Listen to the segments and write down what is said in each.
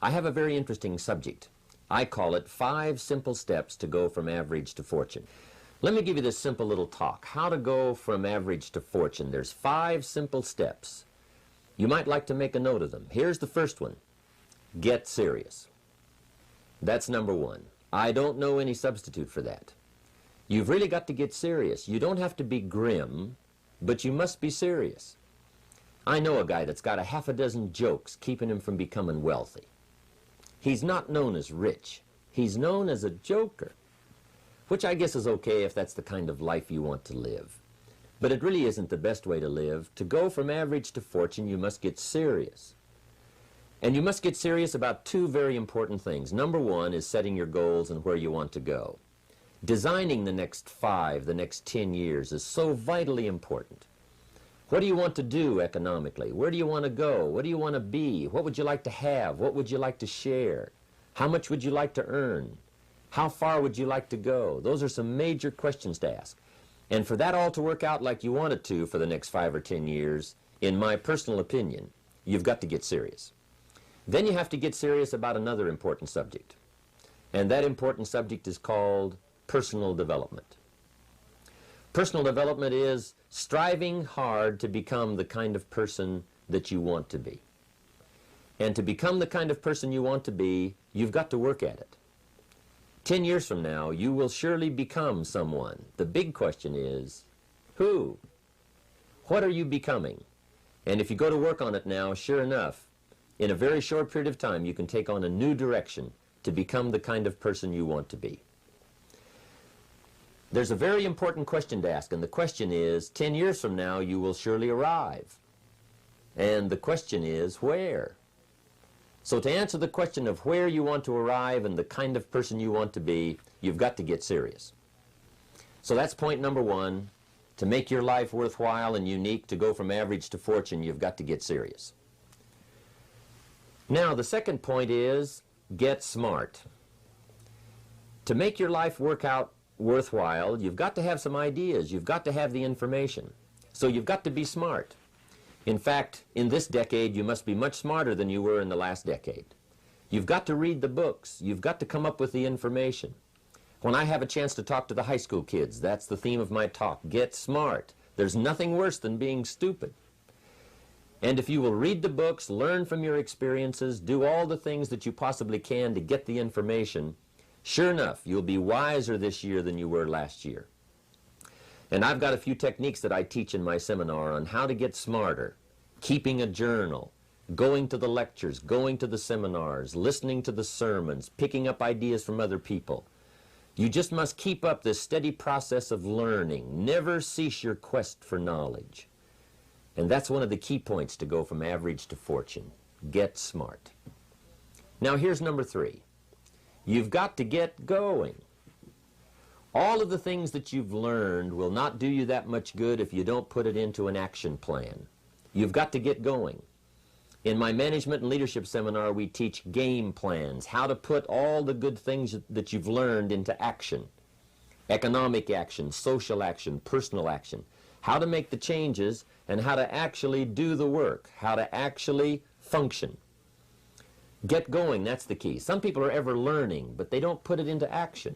I have a very interesting subject. I call it 5 simple steps to go from average to fortune. Let me give you this simple little talk. How to go from average to fortune. There's 5 simple steps. You might like to make a note of them. Here's the first one. Get serious. That's number 1. I don't know any substitute for that. You've really got to get serious. You don't have to be grim, but you must be serious. I know a guy that's got a half a dozen jokes keeping him from becoming wealthy. He's not known as rich. He's known as a joker, which I guess is okay if that's the kind of life you want to live. But it really isn't the best way to live. To go from average to fortune, you must get serious. And you must get serious about 2 very important things. Number 1 is setting your goals and where you want to go. Designing the next 5, the next 10 years is so vitally important. What do you want to do economically? Where do you want to go? What do you want to be? What would you like to have? What would you like to share? How much would you like to earn? How far would you like to go? Those are some major questions to ask. And for that all to work out like you want it to for the next 5 or 10 years, in my personal opinion, you've got to get serious. Then you have to get serious about another important subject. And that important subject is called personal development. Personal development is striving hard to become the kind of person that you want to be. And to become the kind of person you want to be, you've got to work at it. 10 years from now, you will surely become someone. The big question is, who? What are you becoming? And if you go to work on it now, sure enough, in a very short period of time, you can take on a new direction to become the kind of person you want to be. There's a very important question to ask, and the question is, 10 years from now, you will surely arrive. And the question is, where? So to answer the question of where you want to arrive and the kind of person you want to be, you've got to get serious. So that's point number 1. To make your life worthwhile and unique, to go from average to fortune, you've got to get serious. Now, the second point is, get smart. To make your life work out worthwhile, you've got to have some ideas. You've got to have the information. So you've got to be smart. In fact, in this decade, you must be much smarter than you were in the last decade. You've got to read the books. You've got to come up with the information. When I have a chance to talk to the high school kids, that's the theme of my talk. Get smart. There's nothing worse than being stupid. And if you will read the books, learn from your experiences, do all the things that you possibly can to get the information, sure enough, you'll be wiser this year than you were last year. And I've got a few techniques that I teach in my seminar on how to get smarter, keeping a journal, going to the lectures, going to the seminars, listening to the sermons, picking up ideas from other people. You just must keep up this steady process of learning. Never cease your quest for knowledge. And that's one of the key points to go from average to fortune. Get smart. Now here's number 3. You've got to get going. All of the things that you've learned will not do you that much good if you don't put it into an action plan. You've got to get going. In my management and leadership seminar, we teach game plans, how to put all the good things that you've learned into action. Economic action, social action, personal action. How to make the changes and how to actually do the work, how to actually function. Get going, that's the key. Some people are ever learning, but they don't put it into action.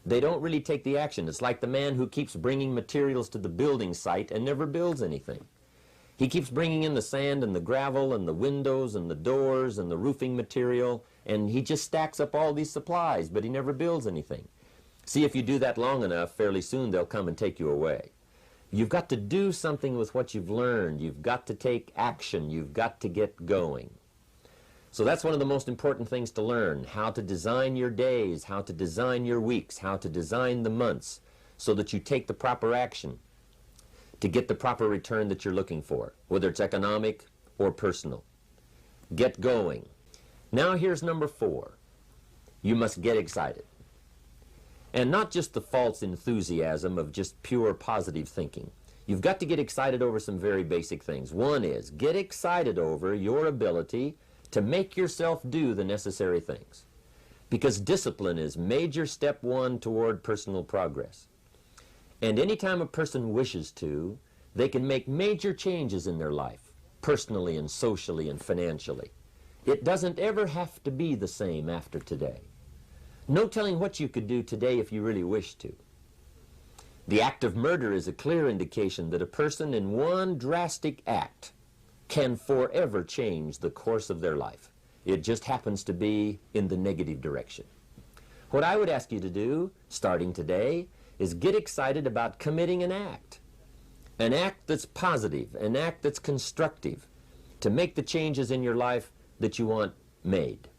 They don't really take the action. It's like the man who keeps bringing materials to the building site and never builds anything. He keeps bringing in the sand and the gravel and the windows and the doors and the roofing material, and he just stacks up all these supplies, but he never builds anything. See, if you do that long enough, fairly soon they'll come and take you away. You've got to do something with what you've learned. You've got to take action. You've got to get going. So that's one of the most important things to learn, how to design your days, how to design your weeks, how to design the months so that you take the proper action to get the proper return that you're looking for, whether it's economic or personal. Get going. Now here's number 4. You must get excited. And not just the false enthusiasm of just pure positive thinking. You've got to get excited over some very basic things. One is, get excited over your ability to make yourself do the necessary things. Because discipline is major step 1 toward personal progress. And anytime a person wishes to, they can make major changes in their life, personally and socially and financially. It doesn't ever have to be the same after today. No telling what you could do today if you really wished to. The act of murder is a clear indication that a person in one drastic act can forever change the course of their life. It just happens to be in the negative direction. What I would ask you to do, starting today, is get excited about committing an act that's positive, an act that's constructive, to make the changes in your life that you want made,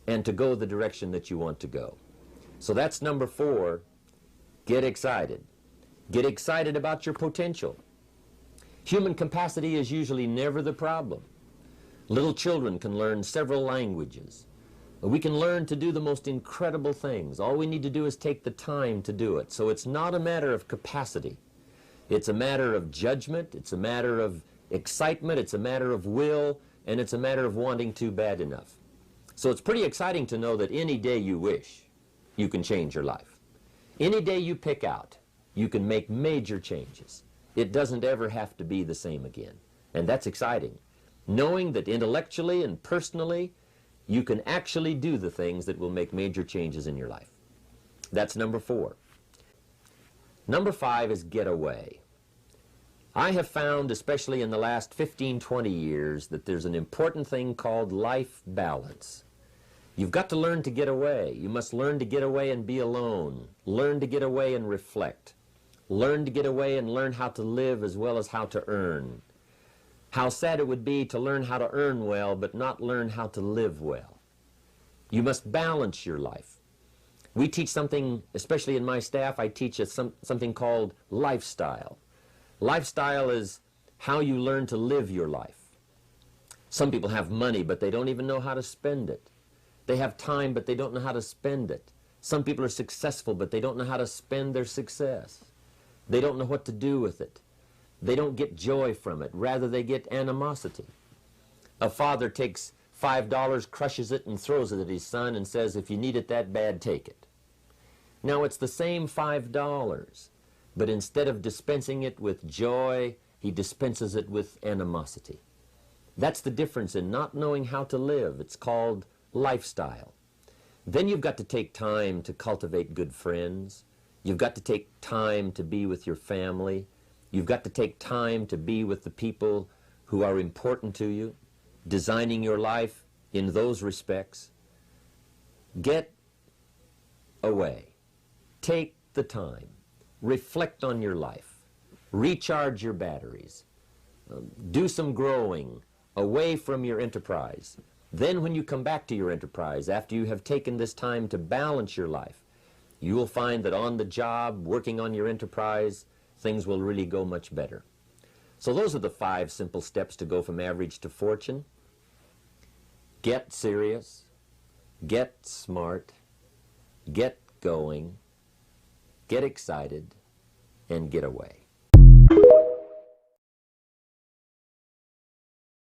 and to go the direction that you want to go. So that's number 4, get excited. Get excited about your potential. Human capacity is usually never the problem. Little children can learn several languages. We can learn to do the most incredible things. All we need to do is take the time to do it. So it's not a matter of capacity. It's a matter of judgment. It's a matter of excitement. It's a matter of will. And it's a matter of wanting to bad enough. So it's pretty exciting to know that any day you wish, you can change your life. Any day you pick out, you can make major changes. It doesn't ever have to be the same again. And that's exciting. Knowing that intellectually and personally, you can actually do the things that will make major changes in your life. That's number 4. Number 5 is get away. I have found, especially in the last 15, 20 years, that there's an important thing called life balance. You've got to learn to get away. You must learn to get away and be alone. Learn to get away and reflect. Learn to get away and learn how to live as well as how to earn. How sad it would be to learn how to earn well but not learn how to live well. You must balance your life. We teach something, especially in my staff, I teach something called lifestyle. Lifestyle is how you learn to live your life. Some people have money, but they don't even know how to spend it. They have time, but they don't know how to spend it. Some people are successful, but they don't know how to spend their success. They don't know what to do with it. They don't get joy from it. Rather, they get animosity. A father takes $5, crushes it, and throws it at his son and says, if you need it that bad, take it. Now, it's the same $5, but instead of dispensing it with joy, he dispenses it with animosity. That's the difference in not knowing how to live. It's called lifestyle. Then you've got to take time to cultivate good friends. You've got to take time to be with your family. You've got to take time to be with the people who are important to you, designing your life in those respects. Get away. Take the time. Reflect on your life. Recharge your batteries. Do some growing away from your enterprise. Then when you come back to your enterprise, after you have taken this time to balance your life, you will find that on the job, working on your enterprise, things will really go much better. So those are the 5 simple steps to go from average to fortune. Get serious, get smart, get going, get excited, and get away.